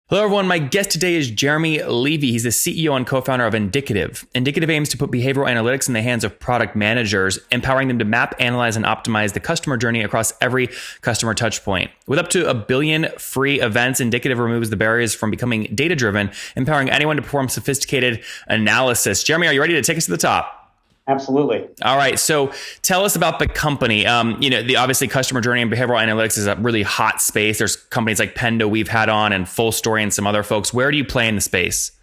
Hello, everyone. My guest today is Jeremy Levy. He's the CEO and co-founder of Indicative. Indicative aims to put behavioral analytics in the hands of product managers, empowering them to map, analyze, and optimize the customer journey across every customer touchpoint. With up to 1 billion free events, Indicative removes the barriers from becoming data-driven, empowering anyone to perform sophisticated analysis. Jeremy, are you ready to take us to the top? Absolutely. All right. So tell us about the company. Obviously customer journey and behavioral analytics is a really hot space. There's companies like Pendo we've had on and Full Story and some other folks. Where do you play in the space?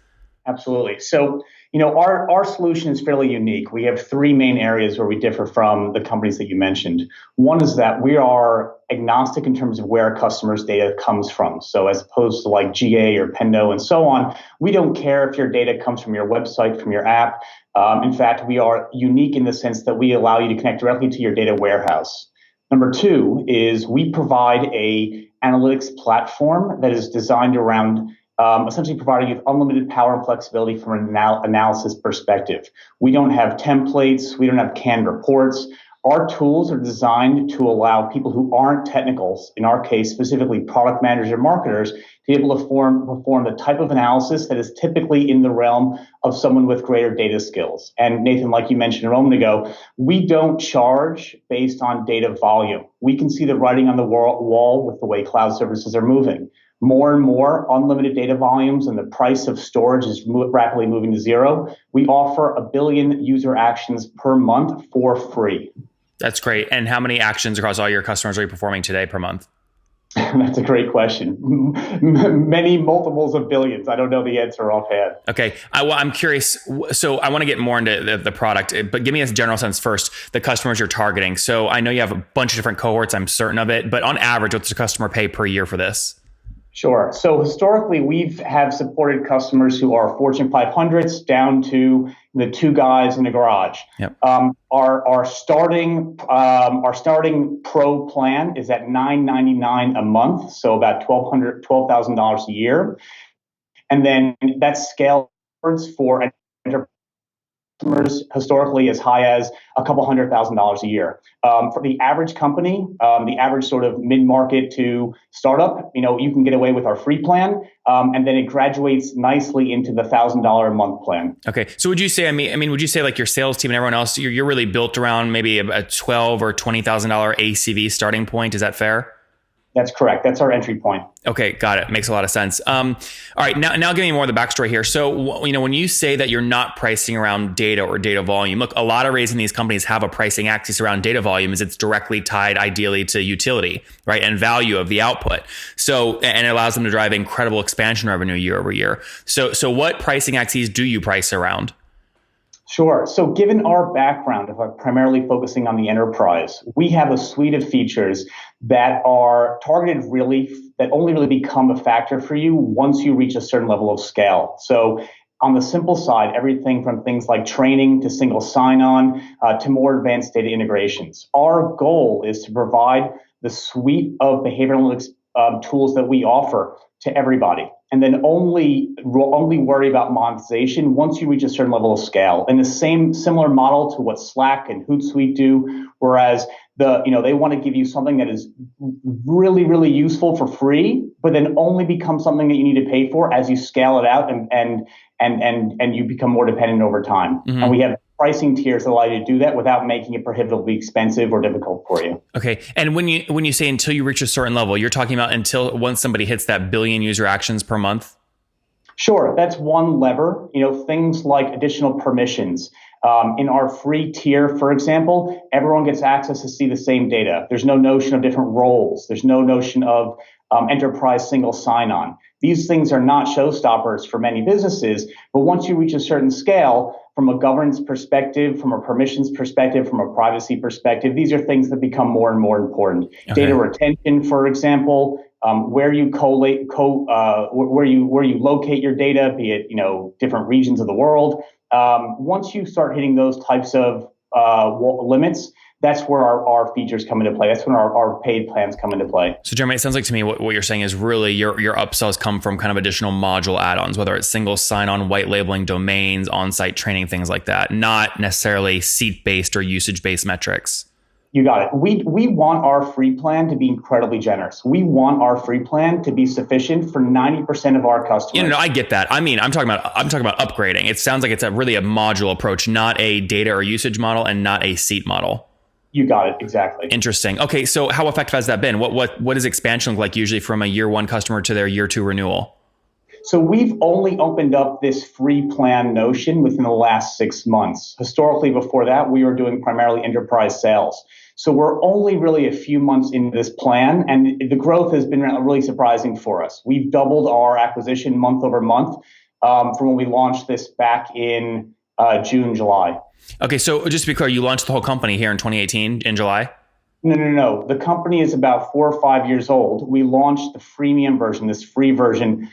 Absolutely. So, our solution is fairly unique. We have three main areas where we differ from the companies that you mentioned. One is that we are agnostic in terms of where a customer's data comes from. So as opposed to like GA or Pendo and so on, we don't care if your data comes from your website, from your app. In fact, we are unique in the sense that we allow you to connect directly to your data warehouse. Number two is we provide a analytics platform that is designed around essentially providing you with unlimited power and flexibility from an analysis perspective. We don't have templates. We don't have canned reports. Our tools are designed to allow people who aren't technicals, in our case, specifically product managers or marketers, to be able to perform the type of analysis that is typically in the realm of someone with greater data skills. And Nathan, like you mentioned a moment ago, we don't charge based on data volume. We can see the writing on the wall with the way cloud services are moving. More and more unlimited data volumes and the price of storage is rapidly moving to zero. We offer 1 billion user actions per month for free. That's great. And how many actions across all your customers are you performing today per month? That's a great question. Many multiples of billions. I don't know the answer offhand. Okay. I'm curious. So I want to get more into the product, but give me a general sense first, the customers you're targeting. So I know you have a bunch of different cohorts, I'm certain of it, but on average, what's the customer pay per year for this? Sure. So historically, we have supported customers who are Fortune 500s down to the two guys in the garage. Yep. Our starting pro plan is at $9.99 a month, so about $12,000 a year, and then that's scaled for enterprise customers historically as high as a couple $100,000 a year. For the average company, the average sort of mid-market to startup, you can get away with our free plan, and then it graduates nicely into the $1,000 a month plan. Okay, so would you say, would you say like your sales team and everyone else, you're really built around maybe a $12,000 or $20,000 ACV starting point? Is that fair? That's correct. That's our entry point. Okay, got it. Makes a lot of sense. All right, now give me more of the backstory here. So, when you say that you're not pricing around data or data volume, look, a lot of reason these companies have a pricing axis around data volume is it's directly tied ideally to utility, right, and value of the output. So, and it allows them to drive incredible expansion revenue year over year. So what pricing axes do you price around? Sure. So given our background of primarily focusing on the enterprise, we have a suite of features that are targeted that only really become a factor for you once you reach a certain level of scale. So on the simple side, everything from things like training to single sign-on to more advanced data integrations. Our goal is to provide the suite of behavioral analytics tools that we offer to everybody, and then only worry about monetization once you reach a certain level of scale. And the similar model to what Slack and Hootsuite do, whereas they want to give you something that is really, really useful for free, but then only becomes something that you need to pay for as you scale it out and you become more dependent over time. Mm-hmm. And we have pricing tiers that allow you to do that without making it prohibitively expensive or difficult for you. Okay. And when you say until you reach a certain level, you're talking about once somebody hits that 1 billion user actions per month? Sure. That's one lever. Things like additional permissions. In our free tier, for example, everyone gets access to see the same data. There's no notion of different roles. There's no notion of enterprise single sign-on. These things are not showstoppers for many businesses, but once you reach a certain scale, from a governance perspective, from a permissions perspective, from a privacy perspective, these are things that become more and more important. Okay. Data retention, for example, where you where you locate your data, be it different regions of the world. Once you start hitting those types of limits, that's where our features come into play. That's when our paid plans come into play. So Jeremy, it sounds like to me what you're saying is really your upsells come from kind of additional module add-ons, whether it's single sign-on, white labeling domains, on-site training, things like that, not necessarily seat-based or usage-based metrics. You got it. We want our free plan to be incredibly generous. We want our free plan to be sufficient for 90% of our customers. I get that. I mean, I'm talking about upgrading. It sounds like it's really a module approach, not a data or usage model, and not a seat model. You got it. Exactly. Interesting. Okay, so how effective has that been? What does expansion look like usually from a year one customer to their year two renewal? So we've only opened up this free plan notion within the last 6 months. Historically, before that, we were doing primarily enterprise sales. So we're only really a few months into this plan, and the growth has been really surprising for us. We've doubled our acquisition month over month from when we launched this back in June, July. Okay, so just to be clear, you launched the whole company here in 2018 in July? No. The company is about 4 or 5 years old. We launched the freemium version, this free version,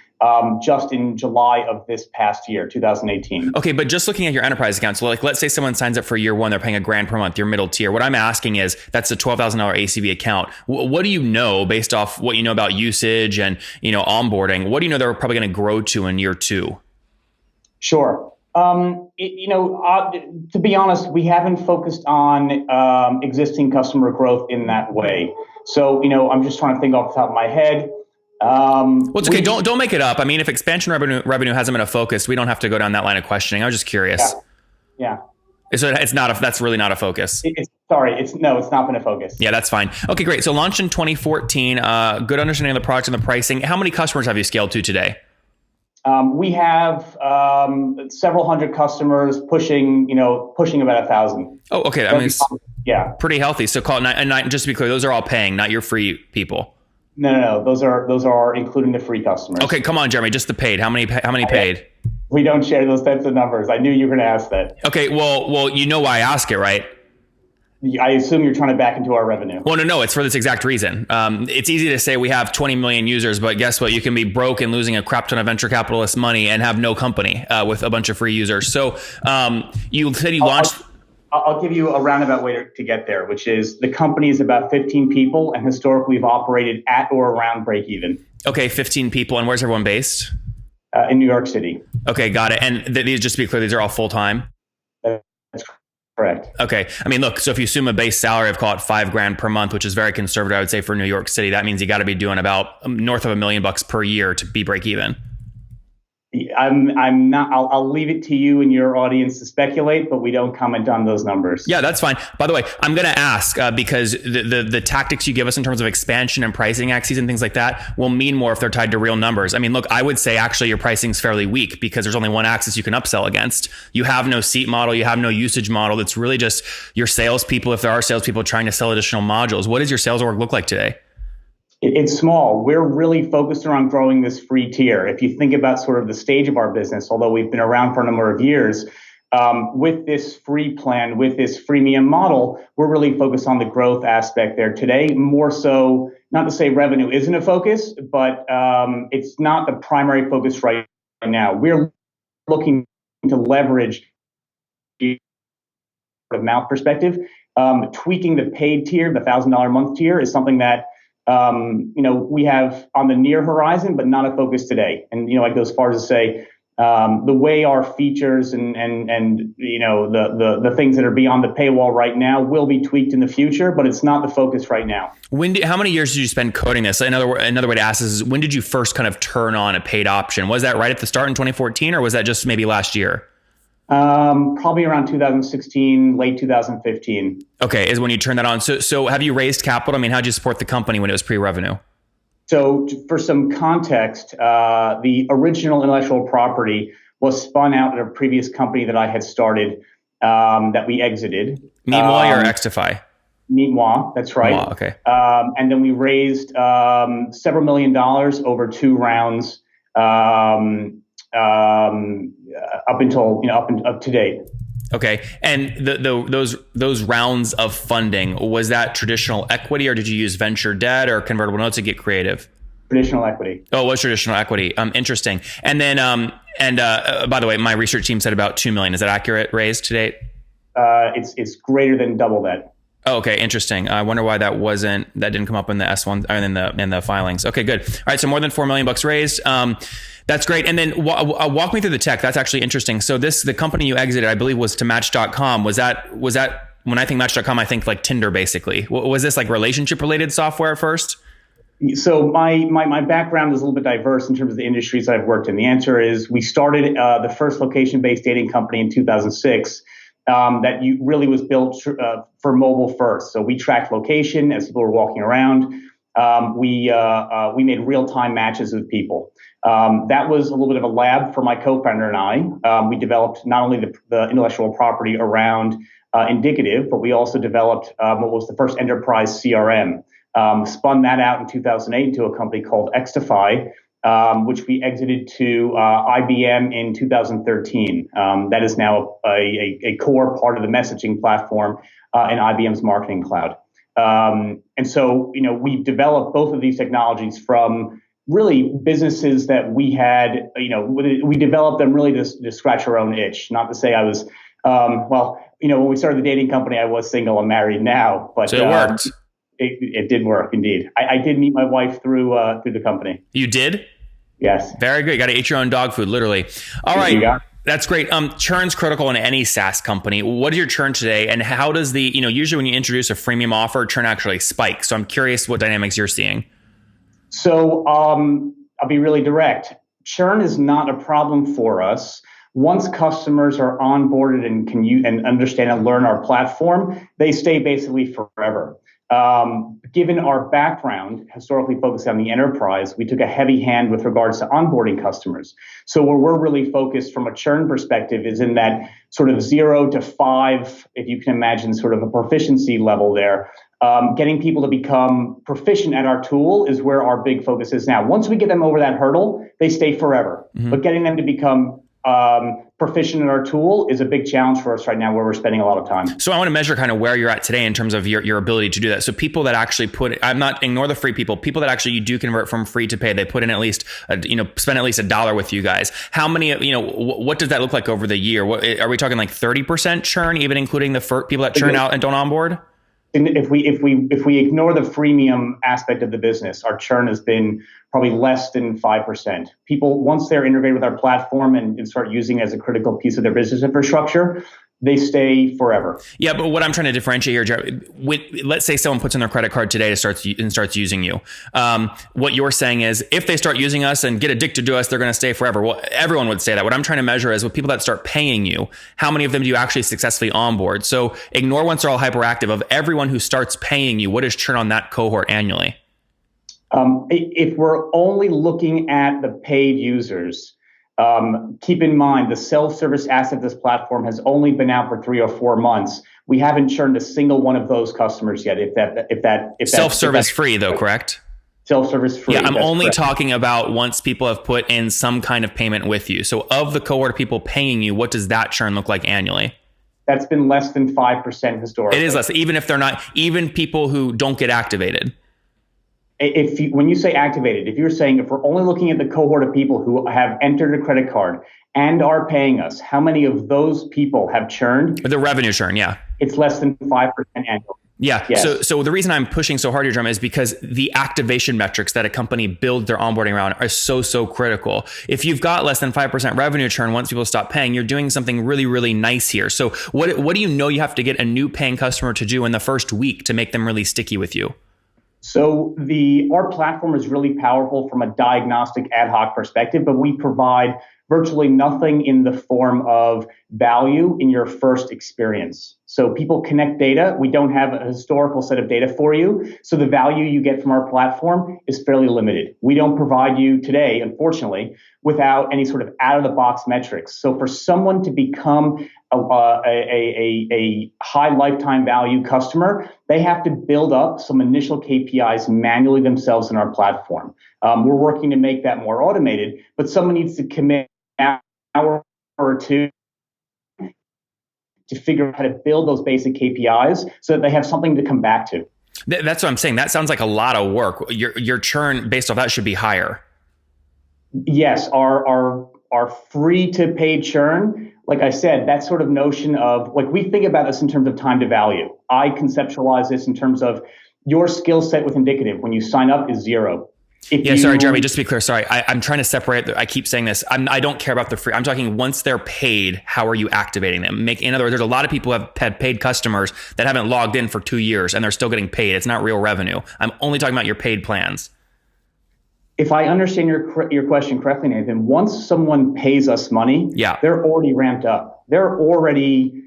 just in July of this past year, 2018. Okay, but just looking at your enterprise account, so like let's say someone signs up for year one, they're paying $1,000 per month, your middle tier. What I'm asking is, that's a $12,000 ACV account. What do you know based off what you know about usage and onboarding? What do you know they're probably going to grow to in year two? Sure. To be honest, we haven't focused on existing customer growth in that way. So, I'm just trying to think off the top of my head. Well, it's okay. Don't make it up. I mean, if expansion revenue hasn't been a focus, we don't have to go down that line of questioning. I was just curious. Yeah. So that's really not a focus. It's not been a focus. Yeah, that's fine. Okay, great. So launched in 2014. Good understanding of the product and the pricing. How many customers have you scaled to today? We have several hundred customers pushing about 1,000. Oh, okay. I mean, yeah, pretty healthy. So call it nine. Just to be clear, those are all paying, not your free people. No. Those are including the free customers. Okay, come on, Jeremy. Just the paid. How many paid? We don't share those types of numbers. I knew you were going to ask that. Okay. Well, you know why I ask it, right? I assume you're trying to back into our revenue. Well, no, it's for this exact reason. It's easy to say we have 20 million users, but guess what? You can be broke and losing a crap ton of venture capitalist money and have no company with a bunch of free users. So you said you launched. I'll give you a roundabout way to get there, which is the company is about 15 people, and historically we've operated at or around break even. Okay, 15 people. And where's everyone based? In New York City. Okay, got it. And these, just to be clear, these are all full-time? That's correct. Okay. I mean, look, so if you assume a base salary of, call it $5,000 per month, which is very conservative, I would say for New York City, that means you got to be doing about north of $1 million per year to be break even. I'm not. I'll leave it to you and your audience to speculate, but we don't comment on those numbers. Yeah, that's fine. By the way, I'm going to ask because the tactics you give us in terms of expansion and pricing axes and things like that will mean more if they're tied to real numbers. I mean, look, I would say actually your pricing's fairly weak because there's only one axis you can upsell against. You have no seat model, you have no usage model. It's really just your salespeople, if there are salespeople trying to sell additional modules. What does your sales org look like today? It's small. We're really focused around growing this free tier. If you think about sort of the stage of our business, although we've been around for a number of years, with this free plan, with this freemium model, we're really focused on the growth aspect there today. More so, not to say revenue isn't a focus, but it's not the primary focus right now. We're looking to leverage the mouth perspective. Tweaking the paid tier, the $1,000 a month tier, is something that we have on the near horizon, but not a focus today. And, I go as far as to say, the way our features and the things that are beyond the paywall right now will be tweaked in the future, but it's not the focus right now. How many years did you spend coding this? Another way to ask this is, when did you first kind of turn on a paid option? Was that right at the start in 2014, or was that just maybe last year? Probably around 2016, late 2015. Okay, is when you turned that on. So have you raised capital? I mean, how'd you support the company when it was pre-revenue? So for some context, the original intellectual property was spun out at a previous company that I had started that we exited. Meet Moi or Xtify? Meet Moi, that's right. Moi, okay. And then we raised several $1 million over 2 rounds. Up to date. Okay, and those rounds of funding, was that traditional equity, or did you use venture debt or convertible notes to get creative? Traditional equity. Oh, it was traditional equity. Interesting. And then, by the way, my research team said about 2 million. Is that accurate? Raised to date? It's greater than double that. Oh, okay, interesting. I wonder why that didn't come up in the S1 or in the filings. Okay, good. All right, so more than $4 million raised. That's great. And then walk me through the tech. That's actually interesting. So the company you exited, I believe, was to Match.com. Was that When I think Match.com, I think like Tinder, basically. Was this like relationship related software at first? So my background is a little bit diverse in terms of the industries I've worked in. The answer is we started the first location-based dating company in 2006 that really was built for mobile first. So we tracked location as people were walking around. We made real-time matches with people. That was a little bit of a lab for my co-founder and I. We developed not only the intellectual property around indicative, but we also developed what was the first enterprise CRM. Spun that out in 2008 into a company called Xtify, which we exited to IBM in 2013. That is now a core part of the messaging platform in IBM's Marketing Cloud. And so, we developed both of these technologies from really businesses that we had, we developed them really to scratch our own itch. Not to say I was, when we started the dating company, I was single. I'm married now, but so it worked. It did work indeed. I did meet my wife through the company. You did? Yes. Very good. You got to eat your own dog food, literally. All right. That's great. Churn's critical in any SaaS company. What is your churn today? And how does usually when you introduce a freemium offer, churn actually spikes. So I'm curious what dynamics you're seeing. So I'll be really direct. Churn is not a problem for us. Once customers are onboarded and and understand and learn our platform, they stay basically forever. Given our background, historically focused on the enterprise, we took a heavy hand with regards to onboarding customers. So where we're really focused from a churn perspective is in that sort of 0 to 5, if you can imagine sort of a proficiency level there. Getting people to become proficient at our tool is where our big focus is now. Once we get them over that hurdle, they stay forever. Mm-hmm. But getting them to become proficient in our tool is a big challenge for us right now, where we're spending a lot of time. So I want to measure kind of where you're at today in terms of your ability to do that. So people that actually ignore the free people that actually you do convert from free to pay, they put in at least, spend at least $1 with you guys. How many, what does that look like over the year? What, are we talking like 30% churn, even including the people that churn out and don't onboard? And if we ignore the freemium aspect of the business, our churn has been probably less than 5%. People, once they're integrated with our platform and start using it as a critical piece of their business infrastructure, they stay forever. Yeah, but what I'm trying to differentiate here, Jared, let's say someone puts in their credit card today starts using you. What you're saying is, if they start using us and get addicted to us, they're going to stay forever. Well, everyone would say that. What I'm trying to measure is with people that start paying you, how many of them do you actually successfully onboard? So ignore once they're all hyperactive. Of everyone who starts paying you, what is churn on that cohort annually? If we're only looking at the paid users, keep in mind the self-service asset of this platform has only been out for 3 or 4 months. We haven't churned a single one of those customers yet. If self-service free though, correct? Self-service free. Yeah, I'm only talking about once people have put in some kind of payment with you. So of the cohort of people paying you, what does that churn look like annually? That's been less than 5% historically. It is less, even if they're not, even people who don't get activated. When you say activated, if you're saying if we're only looking at the cohort of people who have entered a credit card and are paying us, how many of those people have churned? The revenue churn, yeah. It's less than 5% annually. Yeah. Yes. So the reason I'm pushing so hard here, Jeremy, is because the activation metrics that a company builds their onboarding around are so critical. If you've got less than 5% revenue churn, once people stop paying, you're doing something really, really nice here. So what do you have to get a new paying customer to do in the first week to make them really sticky with you? So our platform is really powerful from a diagnostic ad hoc perspective, but we provide virtually nothing in the form of value in your first experience. So people connect data. We don't have a historical set of data for you. So the value you get from our platform is fairly limited. We don't provide you today, unfortunately, without any sort of out-of-the-box metrics. So for someone to become a high lifetime value customer, they have to build up some initial KPIs manually themselves in our platform. We're working to make that more automated, but someone needs to commit an hour or two to figure out how to build those basic KPIs so that they have something to come back to. That's what I'm saying. That sounds like a lot of work. Your churn based off that should be higher. Yes, our free to paid churn, like I said, that sort of notion of, like, we think about this in terms of time to value. I conceptualize this in terms of your skill set with indicative when you sign up is 0. Sorry, Jeremy, just to be clear, sorry, I'm trying to separate. I keep saying this. I don't care about the free. I'm talking once they're paid, how are you activating them? In other words, there's a lot of people who have had paid customers that haven't logged in for 2 years and they're still getting paid. It's not real revenue. I'm only talking about your paid plans. If I understand your question correctly, Nathan, once someone pays us money, they're already ramped up. They're already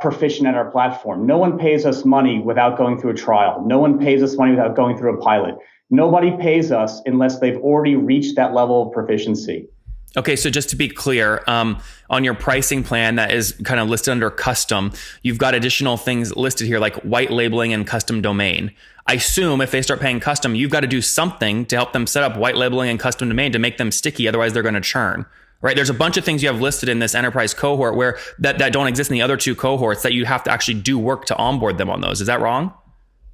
proficient at our platform. No one pays us money without going through a trial. No one pays us money without going through a pilot. Nobody pays us unless they've already reached that level of proficiency. Okay, so just to be clear, on your pricing plan that is kind of listed under custom, you've got additional things listed here like white labeling and custom domain. I assume if they start paying custom, you've got to do something to help them set up white labeling and custom domain to make them sticky. Otherwise, they're going to churn. Right? There's a bunch of things you have listed in this enterprise cohort where that don't exist in the other two cohorts that you have to actually do work to onboard them on those. Is that wrong?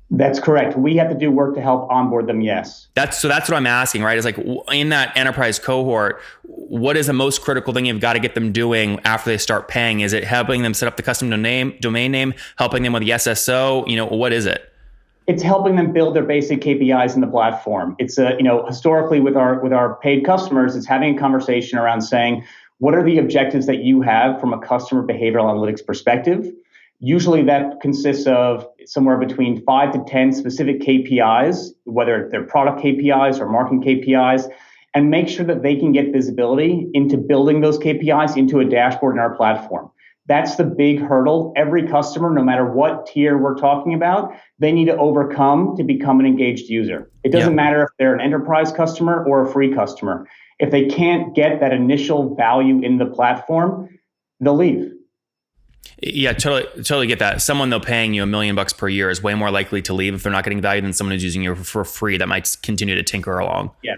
That's correct. We have to do work to help onboard them. Yes. That's what I'm asking, right? Is like in that enterprise cohort, what is the most critical thing you've got to get them doing after they start paying? Is it helping them set up the custom domain name, helping them with the SSO? What is it? It's helping them build their basic KPIs in the platform. It's historically with our paid customers, it's having a conversation around saying, what are the objectives that you have from a customer behavioral analytics perspective? Usually that consists of somewhere between 5 to 10 specific KPIs, whether they're product KPIs or marketing KPIs, and make sure that they can get visibility into building those KPIs into a dashboard in our platform. That's the big hurdle. Every customer, no matter what tier we're talking about, they need to overcome to become an engaged user. It doesn't matter if they're an enterprise customer or a free customer. If they can't get that initial value in the platform, they'll leave. Yeah, totally get that. Someone though paying you $1 million per year is way more likely to leave if they're not getting value than someone who's using you for free that might continue to tinker along. Yeah,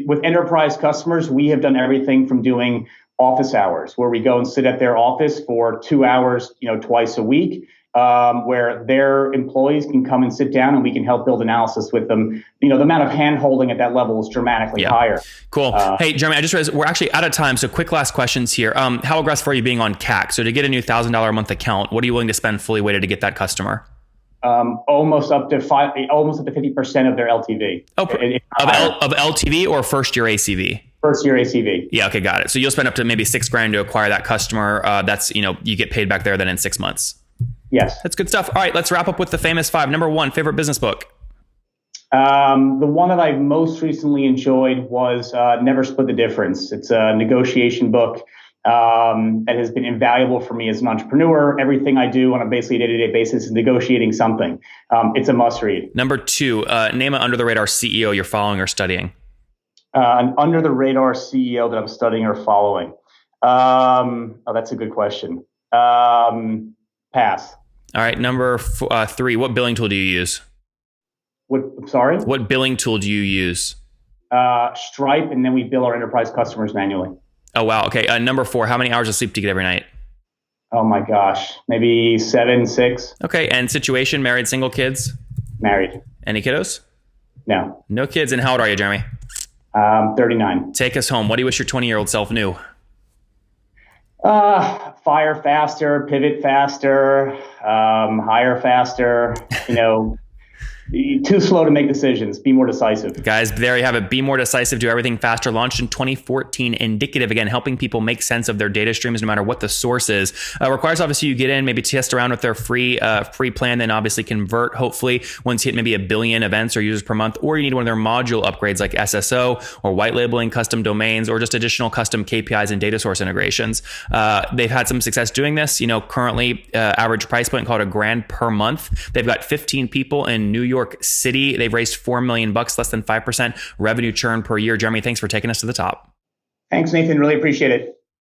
with enterprise customers, we have done everything from doing office hours, where we go and sit at their office for 2 hours, twice a week, where their employees can come and sit down and we can help build analysis with them. The amount of hand holding at that level is dramatically higher. Cool. Hey, Jeremy, I just realized we're actually out of time. So quick last questions here. How aggressive are you being on CAC? So to get a new $1,000 a month account, what are you willing to spend fully weighted to get that customer? Almost up to 50% of their LTV. Of LTV or first year ACV? First year ACV. Yeah. Okay. Got it. So you'll spend up to maybe $6,000 to acquire that customer. That's, you get paid back there then in 6 months. Yes. That's good stuff. All right. Let's wrap up with the famous 5. Number 1, favorite business book. The one that I most recently enjoyed was Never Split the Difference. It's a negotiation book that has been invaluable for me as an entrepreneur. Everything I do on a basically day-to-day basis is negotiating something. It's a must read. Number 2, name an under the radar CEO you're following or studying. An under the radar CEO that I'm studying or following. That's a good question. Pass. All right. Number 3, what billing tool do you use? Sorry? What billing tool do you use? Stripe, and then we bill our enterprise customers manually. Oh, wow. Okay. Number 4, how many hours of sleep do you get every night? Oh my gosh. Maybe 7, 6. Okay. And situation, married, single, kids? Married. Any kiddos? No. No kids. And how old are you, Jeremy? 39. Take us home. What do you wish your 20-year-old self knew? Fire faster, pivot faster, hire faster, too slow to make decisions. Be more decisive. Guys, there you have it. Be more decisive. Do everything faster. Launched in 2014. Indicative, again, helping people make sense of their data streams no matter what the source is. Requires obviously you get in, maybe test around with their free plan, then obviously convert, hopefully, once you hit maybe 1 billion events or users per month, or you need one of their module upgrades like SSO or white labeling custom domains or just additional custom KPIs and data source integrations. They've had some success doing this. Currently, average price point called $1,000 per month. They've got 15 people in New York City. They've raised $4 million, less than 5% revenue churn per year. Jeremy, thanks for taking us to the top. Thanks, Nathan. Really appreciate it.